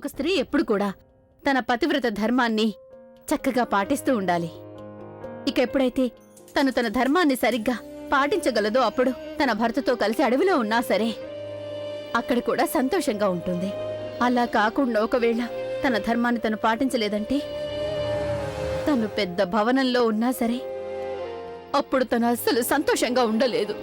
ఒక స్త్రీ ఎప్పుడు కూడా తన పతివ్రత ధర్మాన్ని చక్కగా పాటిస్తూ ఉండాలి. ఇక ఎప్పుడైతే తను తన ధర్మాన్ని సరిగ్గా పాటించగలదో అప్పుడు తన భర్తతో కలిసి అడవిలో ఉన్నా సరే అక్కడ కూడా సంతోషంగా ఉంటుంది. అలా కాకుండా ఒకవేళ తన ధర్మాన్ని తను పాటించలేదంటే తను పెద్ద భవనంలో ఉన్నా సరే అప్పుడు తను అస్సలు సంతోషంగా ఉండలేదు.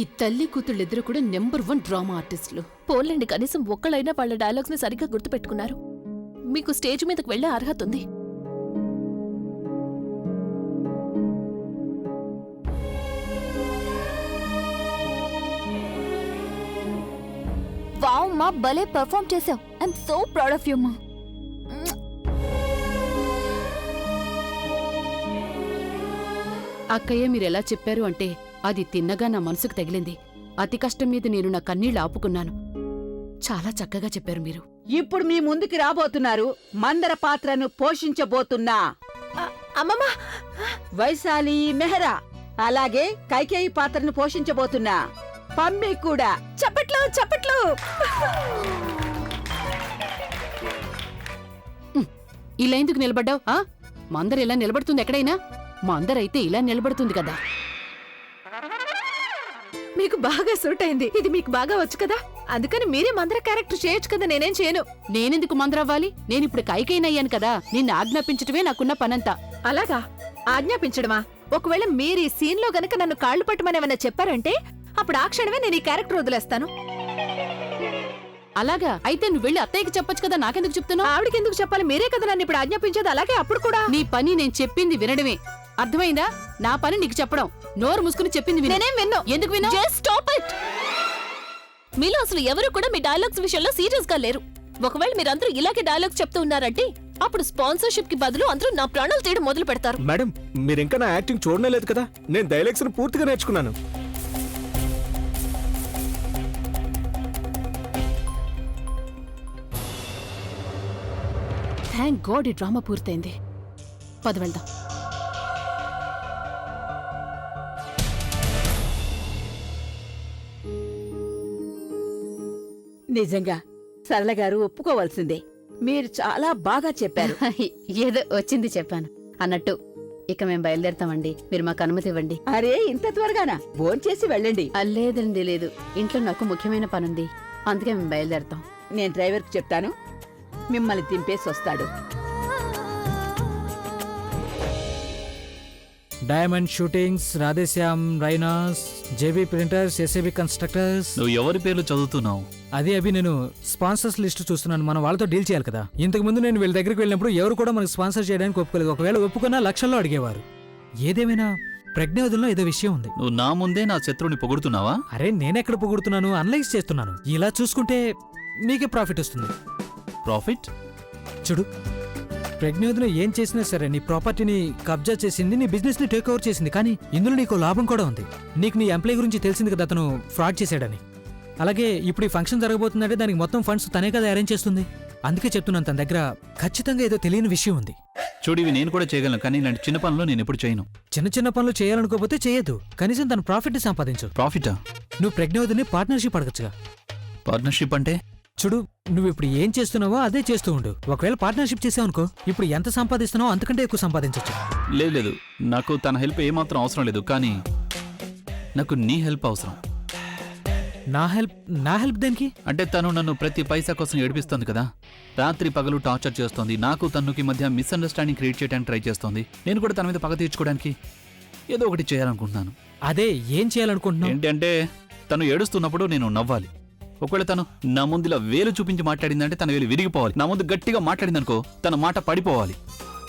ఈ తల్లి కూతుళ్ళిద్దరూ కూడా నెంబర్ 1 డ్రామా ఆర్టిస్టులు. పోన్లేండి, కనీసం ఒక్కళ్ళైనా వాళ్ళ డైలాగ్స్ ని సరిగ్గా గుర్తుపెట్టుకున్నారు. మీకు స్టేజ్ మీదకి వెళ్లే అర్హత ఉంది. వావ్ మా, భలే పర్ఫార్మ్ చేసావు. I'm so proud of you మా. అక్కయ్య మీరెలా చెప్పారు అంటే అది తిన్నగా నా మనసుకు తగిలింది. అతి కష్టం మీద నేను నా కన్నీళ్లు ఆపుకున్నాను. చాలా చక్కగా చెప్పారు మీరు. ఇప్పుడు మీ ముందుకి రాబోతున్నారు మందర పాత్రను పోషించబోతున్నా అమ్మమ్మ, వైశాలి మెహ్రా, అలాగే కైకేయి పాత్రను పోషించబోతున్నా పమ్మి కూడా. చప్పట్లు చప్పట్లు. ఇలా ఎందుకు నిలబడ్డావు? మందర ఇలా నిలబడుతుంది ఎక్కడైనా? మందరైతే ఇలా నిలబడుతుంది కదా. మీకు బాగా సూట్ అయింది. ఇది మీకు బాగా వచ్చు కదా, అందుకని మీరే మందర క్యారెక్టర్ చేయొచ్చు కదా. నేనేం చేయను. నేనెందుకు మందరవ్వాలి? నేనిప్పుడు కైకేయినయ్యాను కదా. నిన్ను ఆజ్ఞాపించటమే నాకున్న పనంతా. అలాగా? ఆజ్ఞాపించడమా? ఒకవేళ మీరు ఈ సీన్ లో గనక నన్ను కాళ్ళు పట్టమని ఏమైనా చెప్పారంటే అప్పుడు ఆ క్షణమే నేను ఈ క్యారెక్టర్ వదిలేస్తాను. అలాగా? అయితే నువ్వు వెళ్ళి అత్తయ్యకి చెప్పొచ్చు కదా, నాకెందుకు చెప్తున్నావు? ఆవిడకి ఎందుకు చెప్పాలి? మీరే కదా నన్ను ఇప్పుడు ఆజ్ఞాపించేది. అలాగే అప్పుడు కూడా నీ పని నేను చెప్పింది వినడమే. అర్థమైందా? నా పని నీకు చెప్పడం. నోరు మూసుకుని చెప్పింది విను. నేనేం విన్ను. ఎందుకు విను? Just stop it. మీలో అసలు ఎవరు కూడా మీ డైలాగ్స్ విషయంలో సీరియస్ గా లేరు. ఒకవేళ మీరందరూ ఇలాగే డైలాగ్స్ చెప్తూ ఉన్నారంటే అప్పుడు స్పాన్సర్షిప్ కి బదులు అందరూ నా ప్రాణాలు తీయడం మొదలు పెడతారు. మేడం, మీరు ఇంకా నా యాక్టింగ్ చూడనే లేదు కదా. నేను డైలాగ్స్ పూర్తిగా నేర్చుకున్నాను. థ్యాంక్ గాడ్ ఈ డ్రామా పూర్తయింది. పద వెళ్దాం. నిజంగా సరళ గారు ఒప్పుకోవాల్సిందే. మీరు చాలా బాగా చెప్పారు. ఏదో వచ్చింది చెప్పాను అన్నట్టు. ఇక మేం బయలుదేరతామండి. మీరు మాకు అనుమతి ఇవ్వండి. అరే, ఇంత త్వరగానా? భోంచేసి వెళ్ళండి. లేదండి, లేదు. ఇంట్లో నాకు ముఖ్యమైన పనుంది, అందుకే మేము బయలుదేరతాం. నేను డ్రైవర్కి చెప్తాను, మిమ్మల్ని దింపేసి వస్తాడు. డైమండ్ షూటింగ్స్, రాధేశ్యామ్ రైనాస్, జేబీ ప్రింటర్స్, ఎస్ఏబీ కన్స్ట్రక్టర్స్. నువ్వు ఎవరి పేర్లు చదువుతున్నావు? అదే అభి, నేను స్పాన్సర్స్ లిస్ట్ చూస్తున్నాను. మనం వాళ్ళతో డీల్ చేయాలి కదా. ఇంతకు ముందు నేను వీళ్ళ దగ్గరికి వెళ్ళినప్పుడు ఎవరు కూడా మనకు స్పాన్సర్ చేయడానికి ఒప్పుకోలేదు. ఒకవేళ ఒప్పుకున్నా లక్షల్లో అడిగేవారు. ఏదేమైనా ప్రజ్ఞావతుల్లో ఏదో విషయం ఉంది. నువ్వు నా ముందే నా శత్రువుని పొగుడుతున్నావా? అరే, నేనెక్కడ పొగుడుతున్నాను? అనలైజ్ చేస్తున్నాను. ఇలా చూసుకుంటే నీకే ప్రాఫిట్ వస్తుంది. ప్రాఫిట్? చూడు, ప్రజ్ఞావతిలో ఏం చేసినా సరే నీ ప్రాపర్టీని కబ్జా చేసింది, నీ బిజినెస్ ని టేక్ ఓవర్ చేసింది. కానీ ఇందులో నీకు లాభం కూడా ఉంది. నీకు నీ ఎంప్లాయ్ గురించి తెలిసింది కదా, అతను ఫ్రాడ్ చేశాడని. అలాగే ఇప్పుడు ఈ ఫంక్షన్ జరగబోతుందంటే దానికి మొత్తం ఫండ్స్ తనే కదా అరేంజ్ చేస్తుంది. అందుకే చెప్తున్నాను, తన దగ్గర ఖచ్చితంగా ఏదో తెలియని విషయం ఉంది. చూడివి నేను కూడా చేయగలను, కానీ ఇలాంటి చిన్న పనులు నేను ఎప్పుడు చేయను. చిన్న చిన్న పనులు చేయాలనుకోకపోతే చేయొద్దు. కనీసం తన ప్రాఫిట్ ని సంపాదించు. ప్రాఫిటా? నువ్వు ప్రజ్ఞావతిని పార్ట్నర్షిప్ అడగచ్చుగా. పార్ట్నర్షిప్ అంటే? చూడు, నువ్వు ఇప్పుడు ఏం చేస్తున్నావో అదే చేస్తూ ఉండు. ఒకవేళ పార్ట్నర్షిప్ చేసావనుకో, ఇప్పుడు ఎంత సంపాదిస్తున్నావో అంతకంటే ఎక్కువ సంపాదించవచ్చు. లేదు, నాకు తన హెల్ప్ ఏమాత్రం అవసరం లేదు, కానీ నాకు నీ హెల్ప్ అవసరం. నా హెల్ప్ దేనికి? అంటే తను నన్ను ప్రతి పైసా కోసం ఏడిపిస్తుంది కదా. రాత్రి పగలు టార్చర్ చేస్తోంది. నాకు తనకి మధ్య మిస్అండర్స్టాండింగ్ క్రియేట్ చేయడానికి ట్రై చేస్తోంది. నేను కూడా తన మీద పగ తీర్చుకోవడానికి ఏదో ఒకటి చేయాలనుకుంటున్నాను. అదే, ఏం చేయాలనుకుంటున్నావు? ఏంటంటే తను ఏడుస్తున్నప్పుడు నేను నవ్వాలి. ఒకవేళ తను నా ముందు ఇలా వేలు చూపించి మాట్లాడిందంటే తన వేలు విరిగిపోవాలి. నా ముందు గట్టిగా మాట్లాడిందనుకో తన మాట పడిపోవాలి.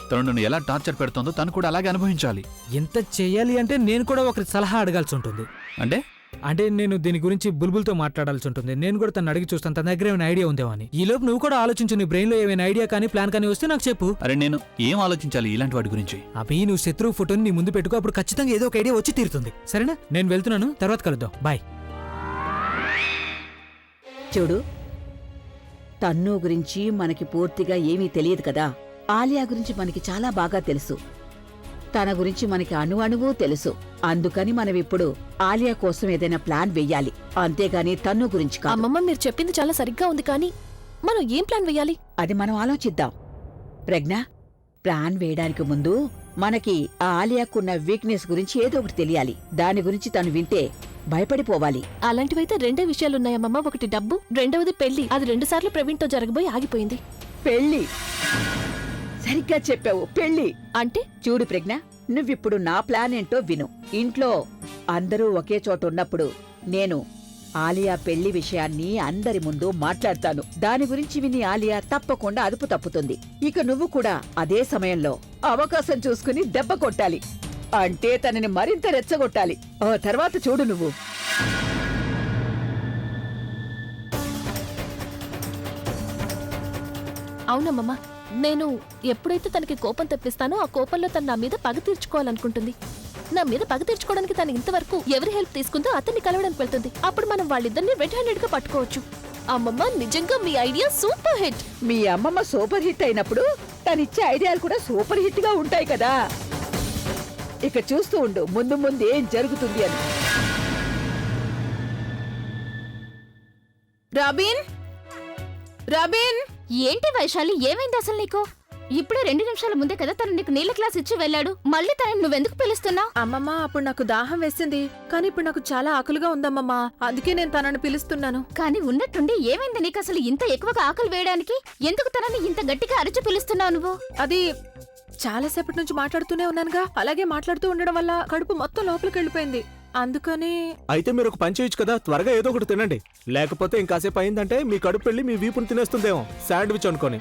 తను నన్ను ఎలా టార్చర్ పెడుతోందో తను కూడా అలాగే అనుభవించాలి. ఇంత చెయ్యాలి అంటే నేను కూడా ఒకరి సలహా అడగాల్సి ఉంటుంది. అంటే నేను దీని గురించి బుల్బుల్తో మాట్లాడాల్సి ఉంటుంది. నేను కూడా తను అడిగి చూస్తాను తన దగ్గర ఏమైనా ఐడియా ఉందేమో అని. ఈ లోపు నువ్వు కూడా ఆలోచించు. నీ బ్రెయిన్ లో ఏమైనా ఐడియా కానీ ప్లాన్ కానీ వస్తే నాకు చెప్పు. అరే, నేను ఏం ఆలోచించాలి ఇలాంటి వాటి గురించి? అభి, నువ్వు శత్రువు ఫోటోని నీ ముందు పెట్టుకో. అప్పుడు ఖచ్చితంగా ఏదో ఒక ఐడియా వచ్చి తీరుతుంది. సరేనా? నేను వెళ్తున్నాను, తర్వాత కలుద్దాం. బాయ్. చూడు, తన్ను గురించి మనకి పూర్తిగా ఏమీ తెలియదు కదా. ఆలియా గురించి మనకి చాలా బాగా తెలుసు. తన గురించి మనకి అణువణువూ తెలుసు. అందుకని మనమిప్పుడు ఆలియా కోసం ఏదైనా ప్లాన్ వెయ్యాలి, అంతేగాని తన్ను గురించి కాదు. అమ్మమ్మ మీరు చెప్పింది చాలా సరిగ్గా ఉంది, కానీ మనం ఏం ప్లాన్ వేయాలి? అది మనం ఆలోచిద్దాం. ప్రజ్ఞ, ప్లాన్ వేయడానికి ముందు మనకి ఆ ఆలియాకున్న వీక్నెస్ గురించి ఏదో ఒకటి తెలియాలి. దాని గురించి తను వింటే భయపడిపోవాలి. అలాంటివైతే రెండే విషయాలున్నాయమ్మమ్మ. ఒకటి డబ్బు, రెండవది పెళ్లి. అది 2 సార్లు ప్రవీణ్తో జరగబోయి ఆగిపోయింది. పెళ్లి, సరిగ్గా చెప్పావు, పెళ్లి. అంటే చూడు ప్రజ్ఞ, నువ్విప్పుడు నా ప్లాన్ ఏంటో విను. ఇంట్లో అందరూ ఒకే చోట ఉన్నప్పుడు నేను ఆలియా పెళ్లి విషయాన్ని అందరి ముందు మాట్లాడతాను. దాని గురించి విని ఆలియా తప్పకుండా అదుపు తప్పుతుంది. ఇక నువ్వు కూడా అదే సమయంలో అవకాశం చూసుకుని దెబ్బ కొట్టాలి. అంటే తనని మరింత రెచ్చగొట్టాలి. ఆ తర్వాత చూడు నువ్వు. అవునమ్మమ్మ, నేను ఎప్పుడైతే తనకి కోపం తెప్పిస్తానో ఆ కోపంలో తను నా మీద పగ తీర్చుకోవాలనుకుంటుంది. నా మీద పగ తీర్చుకోవడానికి తను ఇంతవరకు ఎవరి హెల్ప్ తీసుకుందో అతన్ని కలవడానికి వెళ్తుంది. అప్పుడు మనం వాళ్ళిద్దరిని రెడ్ హ్యాండెడ్ గా పట్టుకోవచ్చు. అమ్మమ్మ, నిజంగా మీ ఐడియా సూపర్ హిట్. మీ అమ్మమ్మ సూపర్ హిట్ అయినప్పుడు తనిచ్చే ఐడియాలు కూడా సూపర్ హిట్ గా ఉంటాయి కదా. ఇక చూస్తూ ఉండు ముందు ముందు ఏం జరుగుతుంది అని. Robin, robin! ఏంటి వైశాలి, ఏమైంది అసలు నీకు? ఇప్పుడే 2 నిమిషాల ముందే కదా తను నీకు నీళ్ళ గ్లాస్ ఇచ్చి వెళ్ళాడు. మళ్ళీ తనని నువ్వెందుకు పిలుస్తున్నావు? అమ్మమ్మ, అప్పుడు నాకు దాహం వేసింది, కానీ ఇప్పుడు నాకు చాలా ఆకలిగా ఉందమ్మమ్మ. అందుకే నేను తనని పిలుస్తున్నాను. కానీ ఉన్నట్టుండి ఏమైంది నీకు అసలు ఇంత ఎక్కువగా ఆకలి వేయడానికి? ఎందుకు తనని ఇంత గట్టిగా అరిచి పిలుస్తున్నావు నువ్వు? అది చాలాసేపటి నుంచి మాట్లాడుతూనే ఉన్నానుగా, అలాగే మాట్లాడుతూ ఉండడం వల్ల కడుపు మొత్తం లోపలికి వెళ్ళిపోయింది. అందుకని అయితే మీరు ఒక పని చేయొచ్చు కదా, త్వరగా ఏదో ఒకటి తినండి. లేకపోతే ఇంకాసేపు అయిందంటే మీ కడుపు వెళ్ళి మీ వీపుని తినేస్తుందేమో, శాండ్విచ్ అనుకోని.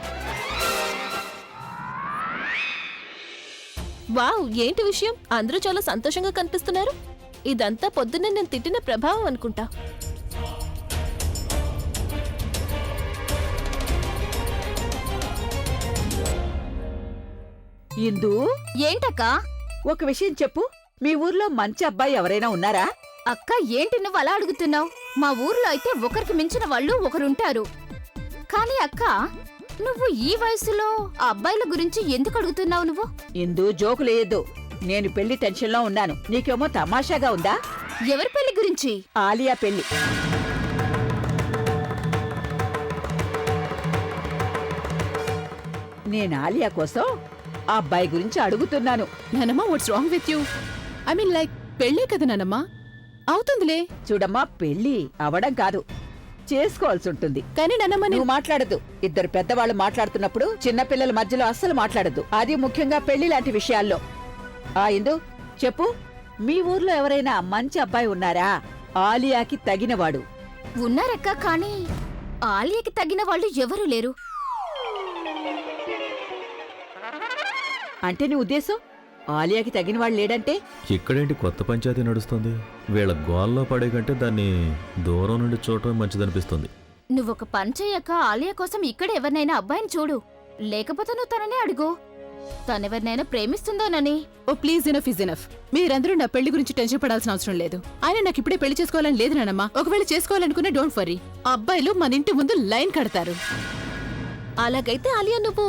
వావ్, ఏంటి విషయం? అందరూ చాలా సంతోషంగా కనిపిస్తున్నారు. ఇదంతా పొద్దున్నే నేను తిట్టిన ప్రభావం అనుకుంటా. ఇందు, ఏంటక్కా? ఒక విషయం చెప్పు, మీ ఊర్లో మంచి అబ్బాయి ఎవరైనా ఉన్నారా? అక్క, ఏంటి నువ్వు అలా అడుగుతున్నావు? మా ఊర్లో అయితే ఒకరికి మించిన వాళ్ళు ఒకరుంటారు. కానీ అక్క, నువ్వు ఈ వయసులో ఆ అబ్బాయిల గురించి ఎందుకు అడుగుతున్నావు నువ్వు? ఇందు, జోకులేయద్దు. నేను పెళ్లి టెన్షన్లో ఉన్నాను. నీకేమో తమాషాగా ఉందా? ఎవరి పెళ్లి గురించి? ఆలియా పెళ్లి. నేను ఆలియా కోసం ఆ అబ్బాయి గురించి అడుగుతున్నాను. నానమ్మ, what's wrong with you? I mean like పెళ్ళే కదా నానమ్మ, అవుతుందిలే. చూడమ్మా, పెళ్లి అవడం కాదు, చేసుకోవాల్సి ఉంటుంది. కానీ నానమ్మ, నువ్వు మాట్లాడద్దు. ఇద్దరు పెద్దవాళ్ళు మాట్లాడుతున్నప్పుడు చిన్నపిల్లల మధ్యలో అస్సలు మాట్లాడద్దు. అది ముఖ్యంగా పెళ్లి లాంటి విషయాల్లో. ఇందు, చెప్పు, మీ ఊర్లో ఎవరైనా మంచి అబ్బాయి ఉన్నారా? ఆలియాకి తగినవాడు. ఉన్నారక్క, కానీ ఆలియాకి తగిన వాళ్ళు ఎవరూ లేరు. అంటే నీ ఉద్దేశం ఆలియాకి తగినవాడు లేడంటే? ఇక్కడేంటి కొత్త పంచాయతీ నడుస్తుంది? వీళ్ళ గోల్లో పడే కంటే దాన్ని దూరం నుండి చూడటం మంచిదనిపిస్తుంది. నువ్వొక పని చెయ్యక ఆలియా కోసం ఇక్కడ ఎవరినైనా అబ్బాయిని చూడు. లేకపోతే నువ్వు తననే అడుగు, తనెవరినైనా ప్రేమిస్తుందోనని. ఓ ప్లీజ్, ఇనఫ్ ఇస్ ఇనఫ్. మీరందరూ నా పెళ్లి గురించి టెన్షన్ పడాల్సిన అవసరం లేదు. ఆయన నాకు ఇప్పుడే పెళ్లి చేసుకోవాలని లేదు నానమ్మ. ఒకవేళ చేసుకోవాలనుకునే డోంట్ వరీ, అబ్బాయిలు మన ఇంటి ముందు లైన్ కడతారు. అలాగైతే ఆలియా, నువ్వు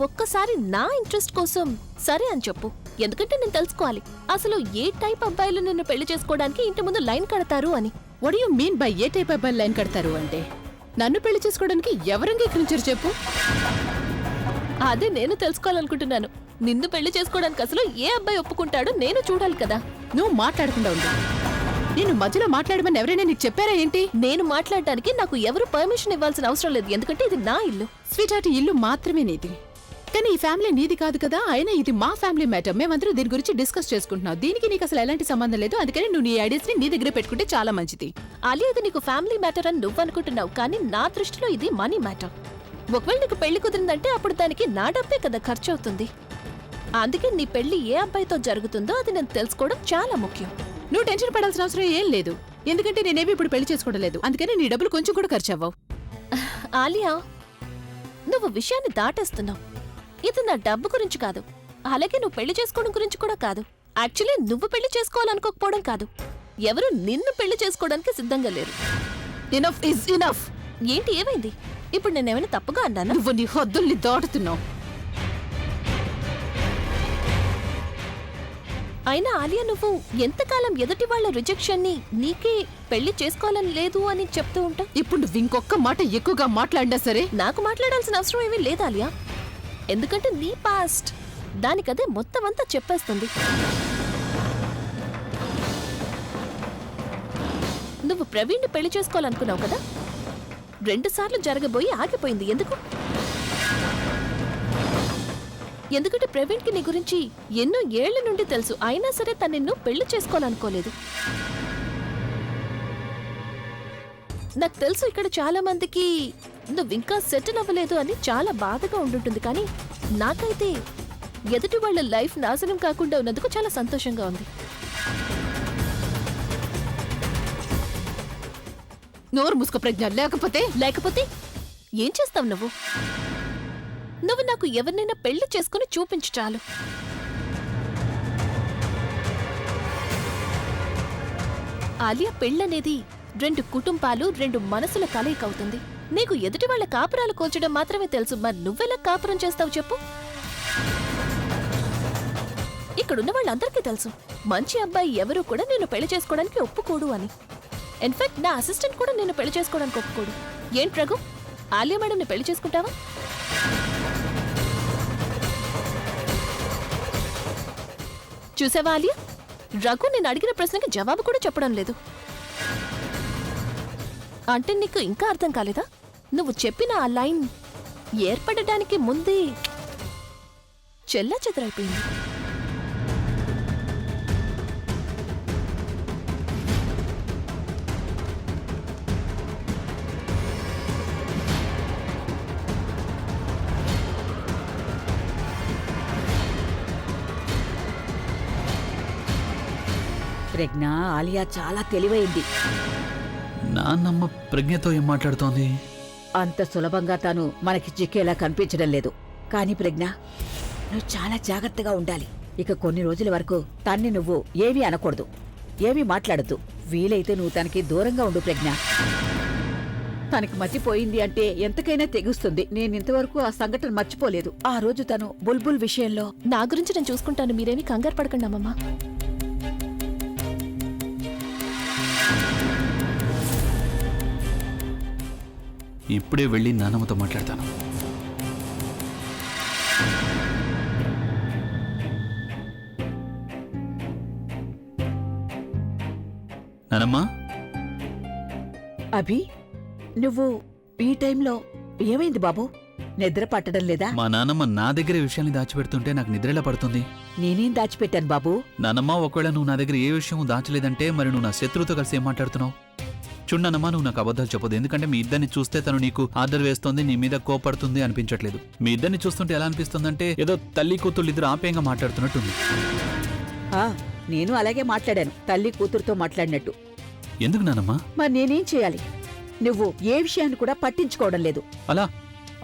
ఒక్కసారి నా ఇంట్రెస్ట్ కోసం సరే అని చెప్పు. ఎందుకంటే నేను తెలుసుకోవాలి అసలు ఏ టైప్ అబ్బాయిలు నిన్ను పెళ్లి చేసుకోవడానికి ఇంటి ముందు లైన్ కడతారు అని. What you mean by A type అబ్బాయిలు లైన్ కడతారు అంటే? నన్ను పెళ్లి చేసుకోవడానికి ఎవరంగీకరించారు చెప్పు? అదే నేను తెలుసుకోవాలనుకుంటున్నాను. నిన్ను పెళ్లి చేసుకోవడానికి అసలు ఏ అబ్బాయి ఒప్పుకుంటాడో నేను చూడాలి కదా. నువ్వు మాట్లాడకుండా ఉండు. నేను మధ్యలో మాట్లాడమని ఎవరైనా నీకు చెప్పారా ఏంటి? నేను మాట్లాడడానికి నాకు ఎవరు పర్మిషన్ ఇవ్వాల్సిన అవసరం లేదు, ఎందుకంటే ఇది నా ఇల్లు. స్వీట్ హార్ట్, ఇల్లు మాత్రమే నీది, కానీ ఈ ఫ్యామిలీ నీది కాదు కదా. అయినా ఇది మా ఫ్యామిలీ మ్యాటర్. మేమందరూ దీని గురించి డిస్కస్ చేసుకుంటున్నాం. దీనికి నీకు అసలు ఎలాంటి సంబంధం లేదు. అందుకని నువ్వు నీ ఐడియాస్ ని నీ దగ్గర పెట్టుకుంటే చాలా మంచిది. అలీ, ఇది నీకు ఫ్యామిలీ మ్యాటర్ అని నువ్వు అనుకుంటున్నావు, కానీ నా దృష్టిలో ఇది మనీ మ్యాటర్. ఒకవేళ నీకు పెళ్లి కుదిరిందంటే అప్పుడు దానికి నా డబ్బే కదా ఖర్చు అవుతుంది. అందుకే నీ పెళ్లి ఏ అబ్బాయితో జరుగుతుందో అది నేను తెలుసుకోవడం చాలా ముఖ్యం. నువ్వు టెన్షన్ పడాల్సిన అవసరం ఏం లేదు, ఎందుకంటే నేనేమి ఇప్పుడు పెళ్లి చేసుకోవడం లేదు. అందుకని నీ డబ్బులు కొంచెం కూడా ఖర్చు అవ్వవు. ఆలియా, నువ్వు విషయాన్ని దాటేస్తున్నావు. ఇది నా డబ్బు గురించి కాదు, అలాగే నువ్వు పెళ్లి చేసుకోవడం గురించి కూడా కాదు. యాక్చువల్లీ నువ్వు పెళ్లి చేసుకోవాలనుకోకపోవడం కాదు, ఎవరు నిన్ను పెళ్లి చేసుకోవడానికి సిద్ధంగా లేరు. Enough is enough. ఏంటి ఏమైంది? ఇప్పుడు నేనేమైనా తప్పుగా అన్నానా? నువ్వు నీ హద్దుల్ని దాటుతున్నావు. అయినా ఆలియా, నువ్వు ఎంతకాలం ఎదుటి వాళ్ళ రిజెక్షన్ ని నీకే పెళ్లి చేసుకోవాలని లేదు అని చెప్తూ ఉంటా. ఇప్పుడు నువ్వు ఇంకొక మాట ఎక్కువగా మాట్లాడినా సరే నాకు మాట్లాడాల్సిన అవసరం ఏమీ లేదు ఆలియా, ఎందుకంటే నీ పాస్ట్ దానికదే మొత్తం అంతా చెప్పేస్తుంది. నువ్వు ప్రవీణ్ని పెళ్లి చేసుకోవాలనుకున్నావు కదా, 2 సార్లు జరగబోయి ఆగిపోయింది. ఎందుకంటే ప్రవీణ్కి నీ గురించి ఎన్నో ఏళ్ల నుండి తెలుసు, అయినా సరే తను నిన్ను పెళ్లి చేసుకోవాలనుకోలేదు. నాకు తెలుసు ఇక్కడ చాలా మందికి నువ్వు ఇంకా సెటిల్ అవ్వలేదు అని చాలా బాధగా ఉండుంటుంది, కానీ నాకైతే ఎదుటి వాళ్ళ లైఫ్ నాశనం కాకుండా ఉన్నందుకు చాలా సంతోషంగా ఉంది. నోరు మూసుకో ప్రజ్ఞ, లేకపోతే ఏం చేస్తావు నువ్వు? నువ్వు నాకు ఎవరినైనా పెళ్లి చేసుకుని చూపించు చాలు. ఆలియా, పెళ్ళనేది 2 కుటుంబాలు 2 మనసుల కలయిక అవుతుంది. నీకు ఎదుటి వాళ్ళ కాపురాలు కోల్చడం మాత్రమే తెలుసు, మరి నువ్వెలా కాపురం చేస్తావు చెప్పు? ఇక్కడున్న వాళ్ళందరికీ తెలుసు మంచి అబ్బాయి ఎవరూ కూడా నేను పెళ్లి చేసుకోవడానికి ఒప్పుకోడు అని. ఇన్ఫాక్ట్ నా అసిస్టెంట్ కూడా నేను పెళ్లి చేసుకోవడానికి ఒప్పుకోడు. ఏంటి రఘు, ఆలియా మేడంని పెళ్లి చేసుకుంటావా? చూసావా ఆలియా, రఘు నేను అడిగిన ప్రశ్నకి జవాబు కూడా చెప్పడం లేదు. అంటే నీకు ఇంకా అర్థం కాలేదా? నువ్వు చెప్పిన ఆ లైన్ ఏర్పడటానికి ముందే చెల్లాచెదరైపోయింది. ప్రజ్ఞ, ఆలియా చాలా తెలివైంది. నాన్నమ్మ ప్రజ్ఞతో ఏం మాట్లాడుతోంది? అంత సులభంగా తాను మనకి చిక్కేలా కనిపించడం లేదు. కానీ ప్రజ్ఞ, నువ్వు చాలా జాగ్రత్తగా ఉండాలి. ఇక కొన్ని రోజుల వరకు తన్ని నువ్వు ఏమీ అనకూడదు, ఏమీ మాట్లాడద్దు. వీలైతే నువ్వు తనకి దూరంగా ఉండు ప్రజ్ఞ. తనకి మర్చిపోయింది అంటే ఎంతకైనా తెగుస్తుంది. నేనింతవరకు ఆ సంఘటన మర్చిపోలేదు. ఆ రోజు తను బుల్బుల్ విషయంలో. నా గురించి నేను చూసుకుంటాను, మీరేమీ కంగారు పడకండి అమ్మమ్మ. ఇప్పుడే వెళ్ళి నాన్నమ్మతో మాట్లాడతాను. నానమ్మా, అభి, నువ్వు ఈ టైంలో ఏమైంది బాబు? నిద్ర పట్టడం లేదా? మా నాన్నమ్మ నా దగ్గర విషయాన్ని దాచిపెడుతుంటే నాకు నిద్రేలా పడుతుంది. నేనేం దాచిపెట్టాను బాబు? నానమ్మా, ఒకవేళ నువ్వు నా దగ్గర ఏ విషయం దాచలేదంటే మరి నువ్వు నా శత్రువుతో కలిసి ఏం మాట్లాడుతున్నావు? చూడనమ్మా, నువ్వు నాకు అబద్ధాలు చెప్పదు. ఎందుకంటే మీ ఇద్దరిని చూస్తే తను నీకు ఆర్డర్ వేస్తోంది, నీ మీద కోపడుతుంది అనిపించట్లేదు. మీ ఇద్దరిని చూస్తుంటే ఎలా అనిపిస్తుందంటే ఏదో తల్లి కూతుళ్ళు ఇద్దరు ఆప్యాయంగా మాట్లాడుతున్నట్టుంది. నేను అలాగే మాట్లాడాను, తల్లి కూతురుతో మాట్లాడినట్టు. ఎందుకు నానమ్మా? మరి నేనేం చేయాలి? నువ్వు ఏ విషయాన్ని కూడా పట్టించుకోవడం లేదు.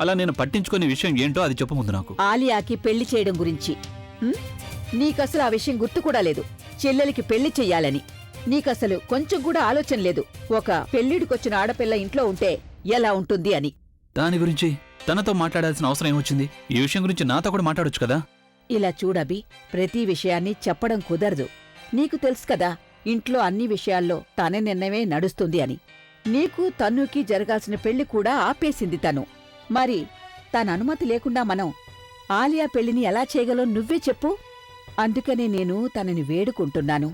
అలా నేను పట్టించుకునే విషయం ఏంటో అది చెప్పు ముందు నాకు. ఆలియాకి పెళ్లి చేయడం గురించి. నీకసలు ఆ విషయం గుర్తు కూడా లేదు. చెల్లెలికి పెళ్లి చెయ్యాలని నీకసలు కొంచెం కూడా ఆలోచన లేదు. ఒక పెళ్లిడికొచ్చిన ఆడపిల్ల ఇంట్లో ఉంటే ఎలా ఉంటుంది అని. దాని గురించి తనతో మాట్లాడాల్సిన అవసరం ఏమొచ్చింది? ఈ విషయం గురించి నాతో కూడా మాట్లాడొచ్చు కదా. ఇలా చూడబి, ప్రతి విషయాన్ని చెప్పడం కుదరదు. నీకు తెలుసు కదా, ఇంట్లో అన్ని విషయాల్లో తన నిర్ణయమే నడుస్తుంది అని. నీకు తన్నుకి జరగాల్సిన పెళ్లి కూడా ఆపేసింది తను. మరి తన అనుమతి లేకుండా మనం ఆలియా పెళ్లిని ఎలా చేయగలం నువ్వే చెప్పు. అందుకనే నేను తనని వేడుకుంటున్నాను.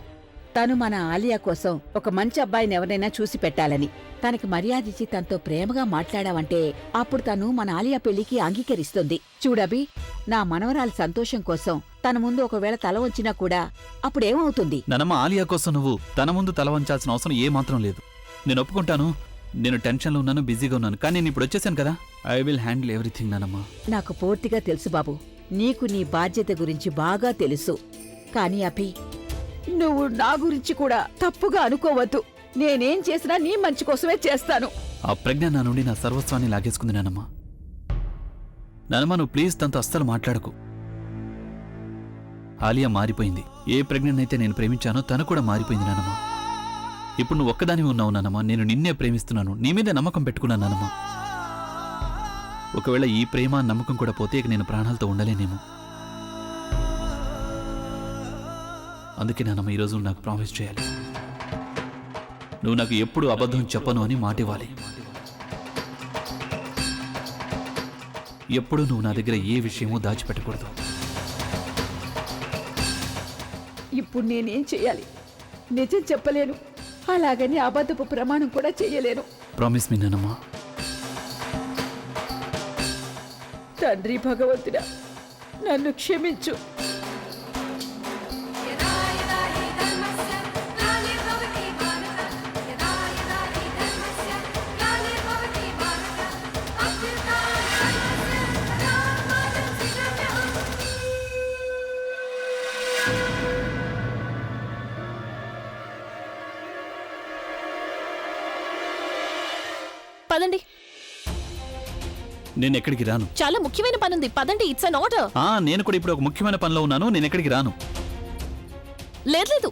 తను మన ఆలియా కోసం ఒక మంచి అబ్బాయిని ఎవరైనా చూసి పెట్టాలని. తనకి మర్యాదిచ్చి తనతో ప్రేమగా మాట్లాడావంటే అప్పుడు తను మన ఆలియా పెళ్లికి అంగీకరిస్తుంది. చూడబి, నా మనవరాలి సంతోషం కోసం తన ముందు ఒకవేళ తల వంచినా కూడా అప్పుడేమవుతుంది? నానమ్మ, ఆలియా కోసం నువ్వు తన ముందు తల వంచాల్సిన అవసరం ఏమాత్రం లేదు. నేను ఒప్పుకుంటాను, నేను టెన్షన్లో ఉన్నాను, బిజీగా ఉన్నాను, కానీ నేను ఇప్పుడు వచ్చేసాను కదా. ఐ విల్ హ్యాండిల్ ఎవ్రీథింగ్ నానమ్మ. నాకు పూర్తిగా తెలుసు బాబు, నీకు నీ బాధ్యత గురించి బాగా తెలుసు. కానీ అభి, నువ్వు నా గురించి కూడా తప్పుగా అనుకోవద్దు. నేనేం చేసినా నీ మంచి కోసమే చేస్తాను. ఆ ప్రజ్ఞ నా నుండి నా సర్వస్వాన్ని లాగేసుకుంది నానమ్మ. నానమ్మ, నువ్వు ప్లీజ్ తనతో అస్సలు మాట్లాడకు. ఆలియా మారిపోయింది. ఏ ప్రజ్ఞనైతే నేను ప్రేమించానో తను కూడా మారిపోయింది నానమ్మ. ఇప్పుడు నువ్వు ఒక్కదాని ఉన్నావు నానమ్మ. నేను నిన్నే ప్రేమిస్తున్నాను, నీ మీదే నమ్మకం పెట్టుకున్నాను నానమ్మ. ఒకవేళ ఈ ప్రేమ నమ్మకం కూడా పోతే ఇక నేను ప్రాణాలతో ఉండలేనేమో. అందుకే నానమ్మ ఈరోజు నాకు ప్రామిస్ చేయాలి. నువ్వు నాకు ఎప్పుడు అబద్ధం చెప్పను అని మాట ఇవ్వాలి. ఎప్పుడు నువ్వు నా దగ్గర ఏ విషయమూ దాచిపెట్టకూడదు. ఇప్పుడు నేనేం చెయ్యాలి? నిజం చెప్పలేను, అలాగని అబద్ధపు ప్రమాణం కూడా చెయ్యలేను. ప్రామిస్ మీ నానమ్మ. తండ్రి భగవంతుడా, నన్ను క్షమించు. పదండి, నేను ఎక్కడికి రాను. చాలా ముఖ్యమైన పని ఉంది. పదండి, ఇట్స్ అన్ ఆర్డర్. నేను కూడా ఇప్పుడు ఒక ముఖ్యమైన పనిలో ఉన్నాను. నేను ఎక్కడికి రాను. లేదు,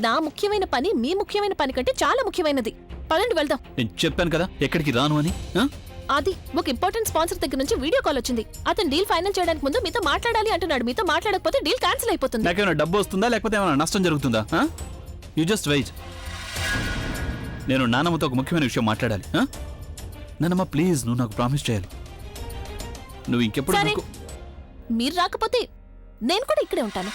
నా ముఖ్యమైన పని మీ ముఖ్యమైన పని కంటే చాలా ముఖ్యమైనది. పదండి వెళ్దాం. నేను చెప్పాను కదా ఎక్కడికి రాను అని. అది ఒక ఇంపార్టెంట్ స్పాన్సర్ దగ్గర నుంచి వీడియో కాల్ వచ్చింది. అతను డీల్ ఫైనల్ చేయడానికి ముందు మీతో మాట్లాడాలి అంటున్నాడు. మీతో మాట్లాడకపోతే డీల్ క్యాన్సిల్ అయిపోతుంది. నాకేమైనా డబ్బు వస్తుందా లేకపోతే ఏమైనా నష్టం జరుగుతుందా? You just wait. నేను నానమ్మతో ఒక ముఖ్యమైన విషయం మాట్లాడాలి. నానమ్మ ప్లీజ్, నువ్వు నాకు ప్రామిస్ చేయాలి. నువ్వు ఇంకెప్పుడు సరే, మీరు రాకపోతే నేను కూడా ఇక్కడే ఉంటాను.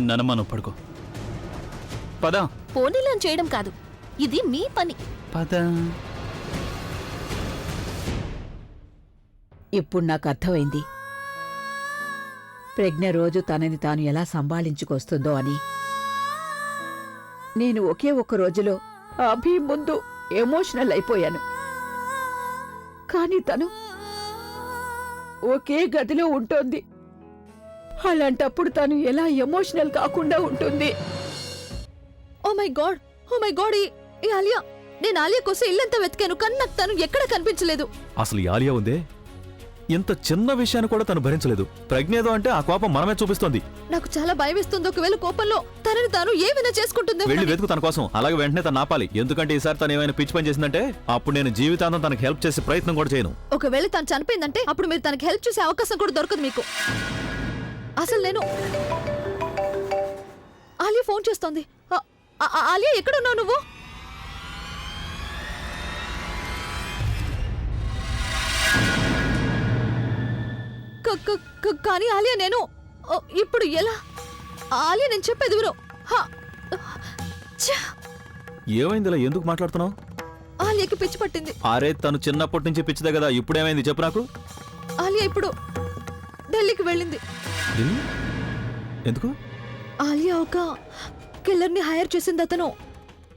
నానమ్మ నువ్వు పడుకో. పదా. పోనీలను చేయడం కాదు, ఇది మీ పని. పదా. ఇప్పుడు నాకు అర్థమైంది ప్రజ్ఞ రోజు తనని తాను ఎలా సంభాళించుకొస్తుందో అని. నేను ఒకే ఒక్క రోజులో అభి ముందు ఎమోషనల్ అయిపోయాను. కానీ తను ఒకే గదిలో ఉంటోంది. అలాంటప్పుడు తను ఎలా ఎమోషనల్ కాకుండా ఉంటుంది? ఓ మై గాడ్, ఈ ఆలియా. నేను ఆలియా కోసం ఇల్లంతా వెతికాను, కానీ నాకు తను ఎక్కడ కనిపించలేదు. అసలు ఈ ఆలియా ఉందే, ఇంత చిన్న విషయాన్ని కూడా తను భరించలేదు. ప్రజ్ఞేదో అంటే ఆ కోపం మనమే చూపిస్తోంది. నాకు చాలా భయం వేస్తుంది. ఒకవేళ కోపంలో తనని తాను ఏమైనా చేసుకుంటుందో. వెళ్ళి వెతుకు తన కోసం. అలాగే వెంటనే తను ఆపాలి. ఎందుకంటే ఈసారి తను ఏమైనా పిచ్చి పని చేసిందంటే అప్పుడు నేను జీవితాంతం తనకు హెల్ప్ చేసే ప్రయత్నం కూడా చేయను. ఒకవేళ తను చనిపోయిందంటే అప్పుడు మీరు తనకి హెల్ప్ చేసే అవకాశం కూడా దొరకదు మీకు. అసలు నేను ఆలియా ఫోన్ చేస్తోంది. ఆలియా ఎక్కడున్నావు నువ్వు? కానీ ఆలియా నేను ఇప్పుడు ఎలా? ఆలియా నేను చెప్పేది విను. ఏమైంది? ఇలా ఎందుకు మాట్లాడుతున్నావు? ఆలియాకి పిచ్చి పట్టింది. అరే తను చిన్నప్పటి నుంచి పిచ్చిదే కదా, ఇప్పుడేమైంది చెప్పు నాకు. ఆలియా ఇప్పుడు ఢిల్లీకి వెళ్ళింది. ఎందుకు? ఆలియా ఒక కిల్లర్ని హైర్ చేసింది. అతను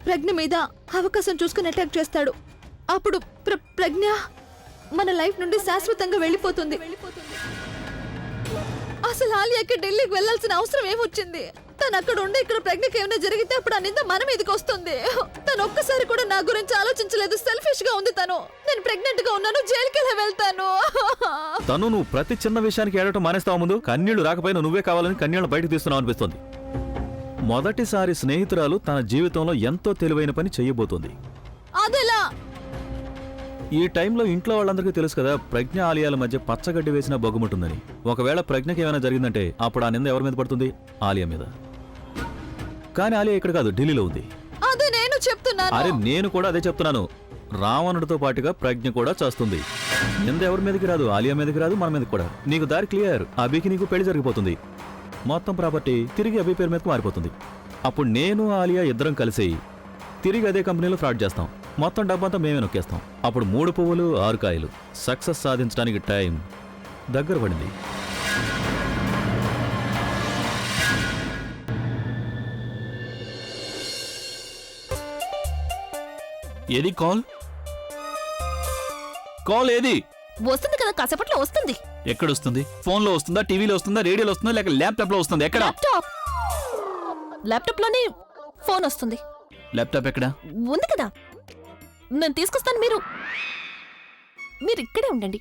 ప్రజ్ఞ మీద అవకాశం చూసుకుని అటాక్ చేస్తాడు. అప్పుడు ప్రజ్ఞ మన లైఫ్ నుండి శాశ్వతంగా వెళ్ళిపోతుంది. అసలు ఆలియాకి ఢిల్లీకి వెళ్లాల్సిన అవసరం ఏమొచ్చింది? తను అక్కడ ఉండి ఇక్కడ ప్రజ్ఞకి ఏమైనా జరిగితే అప్పుడు ఆ నింద మన మీదకి వస్తుంది. తను ఒక్కసారి కూడా నా గురించి ఆలోచించలేదు. సెల్ఫిష్ గా ఉంది తను. నేను ప్రెగ్నెంట్ గా ఉన్నాను, జైలుకి ఎలా వెళ్తాను? తను నువ్వు ప్రతి చిన్న విషయానికి ఏడటం మానేస్తావు. ముందు కన్నీళ్లు రాకపోయినా నువ్వే కావాలని కన్నీళ్లు బయటకు తీస్తున్నావు అనిపిస్తుంది. మొదటిసారి స్నేహితురాలు తన జీవితంలో ఎంతో తెలివైన పని చెయ్యబోతోంది. అదెలా? ఈ టైంలో ఇంట్లో వాళ్ళందరికీ తెలుసు కదా ప్రజ్ఞ ఆలియాల మధ్య పచ్చగడ్డి వేసిన బొగ్గుముంటుందని. ఒకవేళ ప్రజ్ఞకి ఏమైనా జరిగిందంటే అప్పుడు ఆ నింద ఎవరి మీద పడుతుంది? ఆలియా మీద. కానీ ఆలియా ఇక్కడ కాదు, ఢిల్లీలో ఉంది. అదే నేను చెప్తున్నాను. అరే నేను కూడా అదే చెప్తున్నాను. రావణుడితో పాటుగా ప్రజ్ఞ కూడా చేస్తుంది. నింద ఎవరి మీదకి రాదు, ఆలియా మీదకి రాదు, మన మీదకి కూడా. నీకు దారి క్లియర్. అభికి నీకు పెళ్లి జరిగిపోతుంది. మొత్తం ప్రాపర్టీ తిరిగి అభి పేరు మీదకు మారిపోతుంది. అప్పుడు నేను ఆలియా ఇద్దరం కలిసి తిరిగి అదే కంపెనీలో ఫ్రాడ్ చేస్తాం. మొత్తం డబ్బంతా మేమే నొక్కేస్తాం. అప్పుడు 3 పువ్వులు 6 కాయలు. సక్సెస్ సాధించడానికి టైం దగ్గర పడింది. ఏది కాల్? కాల్ ఏది? వస్తుంది కదా, కాసేపట్లో వస్తుంది. ఎక్కడొస్తుంది? ఫోన్లో వస్తుందా, టీవీలో వస్తుందా, రేడియోలో వస్తుందా, లేక ల్యాప్టాప్ లో వస్తుంది? ఎక్కడ? ల్యాప్టాప్ లోనే ఫోన్ వస్తుంది. ల్యాప్టాప్ ఎక్కడ? ఉంది కదా, నేను తీసుకొస్తాను. మీరు ఇక్కడే ఉండండి,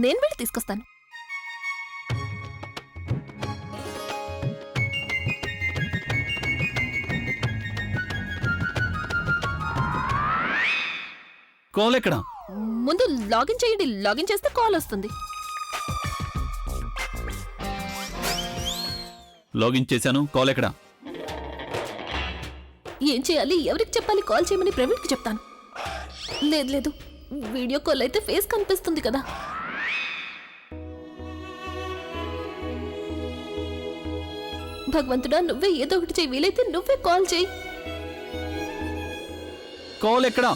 నేను వెళ్ళి తీసుకొస్తాను. కాల్ ఎక్కడ? ముందు లాగిన్ చేయండి. లాగిన్ చేస్తే కాల్ వస్తుంది. లాగిన్ చేశాను. కాల్ ఎక్కడ? ఏం చేయాలి, ఎవరికి చెప్పాలి? కాల్ చేయమని ప్రవీణ్కి చెప్తాను. లేదు లేదు, వీడియో కాల్ అయితే ఫేస్ కనిపిస్తుంది కదా. భగవంతుడా, నువ్వే ఏదో ఒకటి చేయి. వీలైతే నువ్వే కాల్ చేయి. కాల్ ఎక్కడ?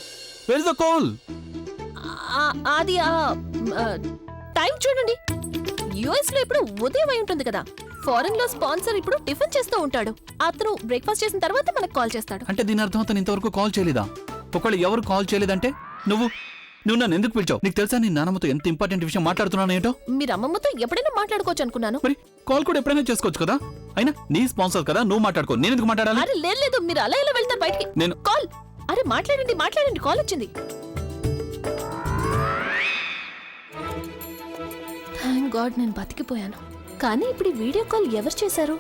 Where is the call? అది టైం చూడండి. యుఎస్ లో ఇప్పుడు ఉదయం అయి ఉంటుంది కదా. ఫారెన్ లో స్పాన్సర్ ఇప్పుడు టిఫిన్ చేస్తూ ఉంటాడు. అతను బ్రేక్ఫాస్ట్ చేసిన తర్వాత మనకు కాల్ చేస్తాడు. అంటే దీని అర్థం అతను ఇంతవరకు కాల్ చేయలేదా? ఒకవేళ ఎవరు కాల్ చేయలేదంటే నువ్వు నన్ను ఎందుకు పిలిచావు? నీకు తెలుసా నీ నాన్నమ్మతో ఎంత ఇంపార్టెంట్ విషయం మాట్లాడుతున్నాను ఏంటో? మీరు అమ్మమ్మతో ఎప్పుడైనా మాట్లాడుకోవచ్చు అనుకున్నాను. మరి కాల్ కూడా ఎప్పుడైనా చేసుకోవచ్చు కదా. అయినా నీ స్పాన్సర్ కదా, నువ్వు మాట్లాడుకో. నేను ఎందుకు మాట్లాడాలి? అరే లేదు లేదు, మీరు అలా ఎలా వెళ్తారు బయటికి? నేను కాల్. అరే మాట్లాడండి మాట్లాడండి, కాల్ వచ్చింది. థ్యాంక్ గాడ్ నేను బతికిపోయాను. కానీ ఇప్పుడు ఈ వీడియో కాల్ ఎవరు చేశారు?